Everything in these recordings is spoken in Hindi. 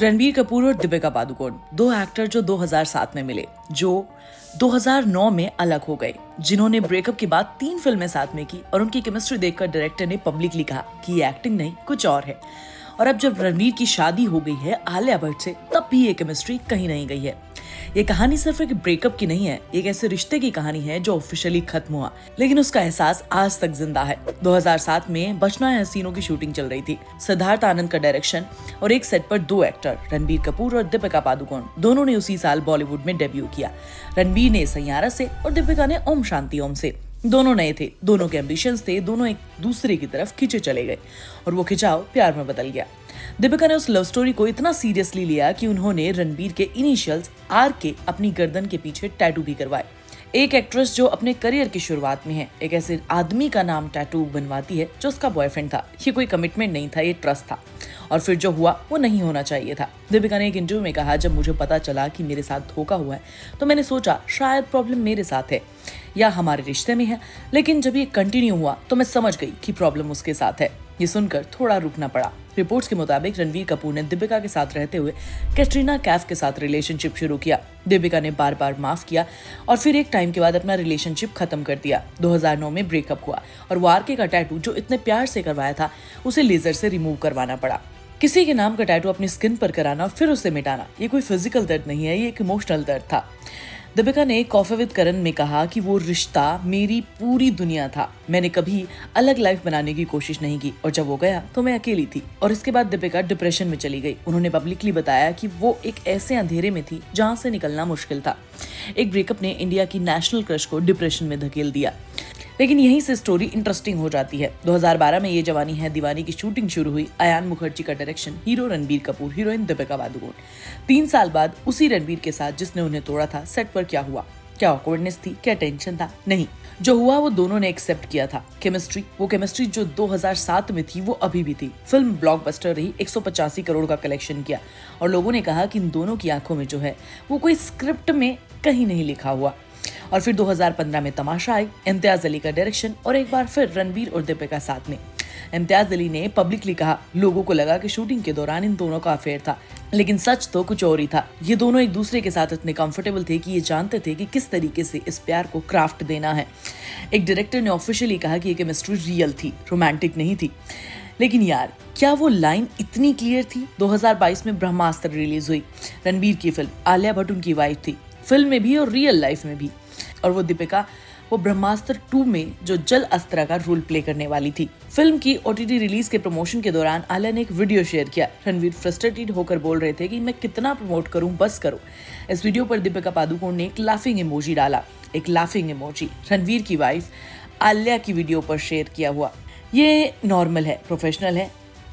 रणबीर कपूर और दीपिका पादुकोण, दो एक्टर जो 2007 में मिले, जो 2009 में अलग हो गए, जिन्होंने ब्रेकअप के बाद 3 फिल्में साथ में की और उनकी केमिस्ट्री देखकर डायरेक्टर ने पब्लिकली कहा कि ये एक्टिंग नहीं कुछ और है। और अब जब रणबीर की शादी हो गई है आलिया भट्ट से, तब भी ये केमिस्ट्री कहीं नहीं गई है। ये कहानी सिर्फ एक ब्रेकअप की नहीं है, एक ऐसे रिश्ते की कहानी है जो ऑफिशियली खत्म हुआ, लेकिन उसका एहसास आज तक जिंदा है। 2007 में बचना है हसीनों की शूटिंग चल रही थी। सिद्धार्थ आनंद का डायरेक्शन और एक सेट पर 2 एक्टर रणबीर कपूर और दीपिका पादुकोण, दोनों ने उसी साल बॉलीवुड में डेब्यू किया। रणबीर ने सैयारा से और दीपिका ने ओम शांति ओम से। दोनों नए थे, दोनों के एम्बिशंस थे, दोनों एक दूसरे की तरफ खींचे चले गए और वो खिंचाव प्यार में बदल गया। दीपिका ने उस लव स्टोरी को इतना सीरियसली लिया कि उन्होंने रणबीर के इनिशियल्स आर के अपनी गर्दन के पीछे टैटू भी करवाए। एक एक्ट्रेस जो अपने करियर की शुरुआत में है, एक ऐसे आदमी का नाम टैटू बनवाती है जो उसका बॉयफ्रेंड था। ये कोई कमिटमेंट नहीं था, ये ट्रस्ट था, और फिर जो हुआ वो नहीं होना चाहिए था। दीपिका ने एक इंटरव्यू में कहा, जब मुझे पता चला कि मेरे साथ धोखा हुआ है तो मैंने सोचा शायद प्रॉब्लम मेरे साथ है या हमारे रिश्ते में है, लेकिन जब ये कंटिन्यू हुआ तो मैं समझ गई कि प्रॉब्लम उसके साथ है। ये सुनकर थोड़ा रुकना पड़ा। रिपोर्ट्स के मुताबिक रणबीर कपूर ने दीपिका के साथ रहते हुए कैटरीना कैफ के साथ रिलेशनशिप शुरू किया। दीपिका ने बार बार माफ किया और फिर एक टाइम के बाद अपना रिलेशनशिप खत्म कर दिया। 2009 में ब्रेकअप हुआ और वो आर के का टैटू जो इतने प्यार से करवाया था उसे लेजर से रिमूव करवाना पड़ा। किसी के नाम का टैटू अपनी स्किन पर कराना और फिर उसे मिटाना, ये कोई फिजिकल दर्द नहीं है, ये एक इमोशनल दर्द था। दीपिका ने कॉफी विद करण में कहा कि वो रिश्ता मेरी पूरी दुनिया था, मैंने कभी अलग लाइफ बनाने की कोशिश नहीं की और जब वो गया तो मैं अकेली थी। और इसके बाद दीपिका डिप्रेशन में चली गई। उन्होंने पब्लिकली बताया कि वो एक ऐसे अंधेरे में थी जहां से निकलना मुश्किल था। एक ब्रेकअप ने इंडिया की नेशनल क्रश को डिप्रेशन में धकेल दिया। लेकिन यहीं से स्टोरी इंटरेस्टिंग हो जाती है। 2012 में ये जवानी है दीवानी की शूटिंग शुरू हुई। अयान मुखर्जी का direction, hero Ranbir Kapoor, heroine Deepika Padukone. 3 साल बाद उसी रणबीर के साथ जिसने उन्हें तोड़ा था, सेट पर क्या हुआ? क्या ऑकवर्डनेस थी? क्या टेंशन था? नहीं, जो हुआ वो दोनों ने एक्सेप्ट किया था। केमिस्ट्री, वो केमिस्ट्री जो 2007 में थी वो अभी भी थी। फिल्म ब्लॉकबस्टर रही, 185 करोड़ का कलेक्शन किया और लोगों ने कहा कि इन दोनों की आंखों में जो है वो कोई स्क्रिप्ट में कहीं नहीं लिखा हुआ। और फिर 2015 में तमाशा आई, इम्तियाज अली का डायरेक्शन और एक बार फिर रणबीर और दीपिका साथ में। इम्तियाज अली ने पब्लिकली कहा, लोगों को लगा कि शूटिंग के दौरान इन दोनों का अफेयर था, लेकिन सच तो कुछ और ही था। ये दोनों एक दूसरे के साथ इतने कंफर्टेबल थे कि ये जानते थे कि किस तरीके से इस प्यार को क्राफ्ट देना है। एक डायरेक्टर ने ऑफिशियली कहा कि ये केमिस्ट्री रियल थी, रोमांटिक नहीं थी। लेकिन यार, क्या वो लाइन इतनी क्लियर थी? 2022 में ब्रह्मास्त्र रिलीज हुई। रणबीर की फिल्म, आलिया भट्ट उनकी वाइफ थी, फिल्म में भी और रियल लाइफ में भी। और वो दीपिका, वो ब्रह्मास्त्र 2 में जो जल अस्त्रा का रोल प्ले करने वाली थी। फिल्म की OTT रिलीज के प्रमोशन के दौरान आलिया ने एक वीडियो शेयर किया। रणबीर फ्रस्ट्रेटेड होकर बोल रहे थे कि मैं कितना प्रमोट करूं, बस करो। इस वीडियो पर दीपिका पादुकोण ने एक लाफिंग इमोजी डाला, एक लाफिंग इमोजी रणबीर की वाइफ आलिया की वीडियो पर शेयर किया हुआ। ये नॉर्मल है, प्रोफेशनल है,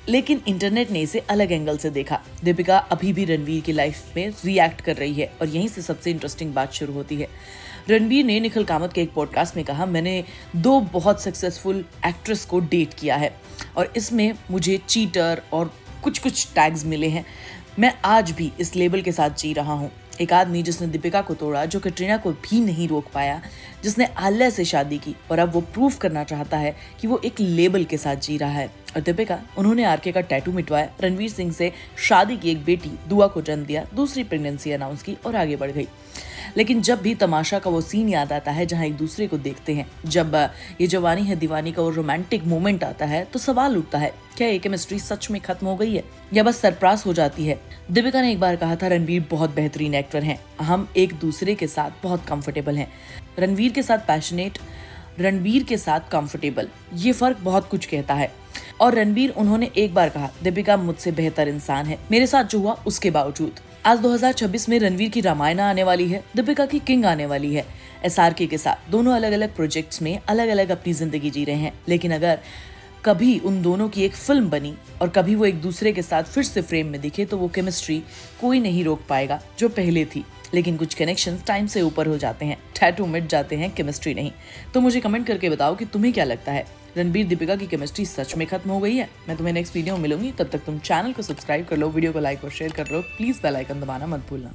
लेकिन इंटरनेट ने इसे अलग एंगल से देखा। दीपिका अभी भी रणबीर की लाइफ में रिएक्ट कर रही है और यहीं से सबसे इंटरेस्टिंग बात शुरू होती है। रणबीर ने निखिल कामत के एक पॉडकास्ट में कहा, मैंने 2 बहुत सक्सेसफुल एक्ट्रेस को डेट किया है और इसमें मुझे चीटर और कुछ टैग्स मिले हैं। मैं आज भी इस लेबल के साथ जी रहा हूँ। एक आदमी जिसने दीपिका को तोड़ा, जो कैटरीना को भी नहीं रोक पाया, जिसने आलिया से शादी की और अब वो प्रूव करना चाहता है कि वो एक लेबल के साथ जी रहा है। और दीपिका, उन्होंने आरके का टैटू मिटवाया, रणवीर सिंह से शादी की एक बेटी दुआ को जन्म दिया, दूसरी प्रेगनेंसी अनाउंस की और आगे बढ़ गई। लेकिन जब भी तमाशा का वो सीन याद आता है जहां एक दूसरे को देखते हैं, जब ये जवानी है दीवानी का वो रोमांटिक मोमेंट आता है, तो सवाल उठता है, क्या ये केमिस्ट्री सच में खत्म हो गई है या बस सरप्रास हो जाती है? दीपिका ने एक बार कहा था, रणबीर बहुत बेहतरीन एक्टर हैं, हम एक दूसरे के साथ बहुत कंफर्टेबल हैं। रणबीर के साथ पैशनेट, रणबीर के साथ कंफर्टेबल, ये फर्क बहुत कुछ कहता है। और रणबीर, उन्होंने एक बार कहा, दीपिका मुझसे बेहतर इंसान है मेरे साथ जो हुआ उसके बावजूद। आज 2026 में रणबीर की रामायण आने वाली है, दीपिका की किंग आने वाली है। SRK के साथ दोनों अलग अलग प्रोजेक्ट्स में अलग अलग अपनी जिंदगी जी रहे हैं, लेकिन अगर कभी उन दोनों की एक फिल्म बनी और कभी वो एक दूसरे के साथ फिर से फ्रेम में दिखे, तो वो केमिस्ट्री कोई नहीं रोक पाएगा जो पहले थी। लेकिन कुछ कनेक्शंस टाइम से ऊपर हो जाते हैं, टैटू मिट जाते हैं, केमिस्ट्री नहीं। तो मुझे कमेंट करके बताओ कि तुम्हें क्या लगता है, रणबीर दीपिका की केमिस्ट्री सच में खत्म हो गई है? मैं तुम्हें नेक्स्ट वीडियो में मिलूंगी, तब तक तुम चैनल को सब्सक्राइब कर लो, वीडियो को लाइक और शेयर कर लो, प्लीज बेल आइकन दबाना मत भूलना।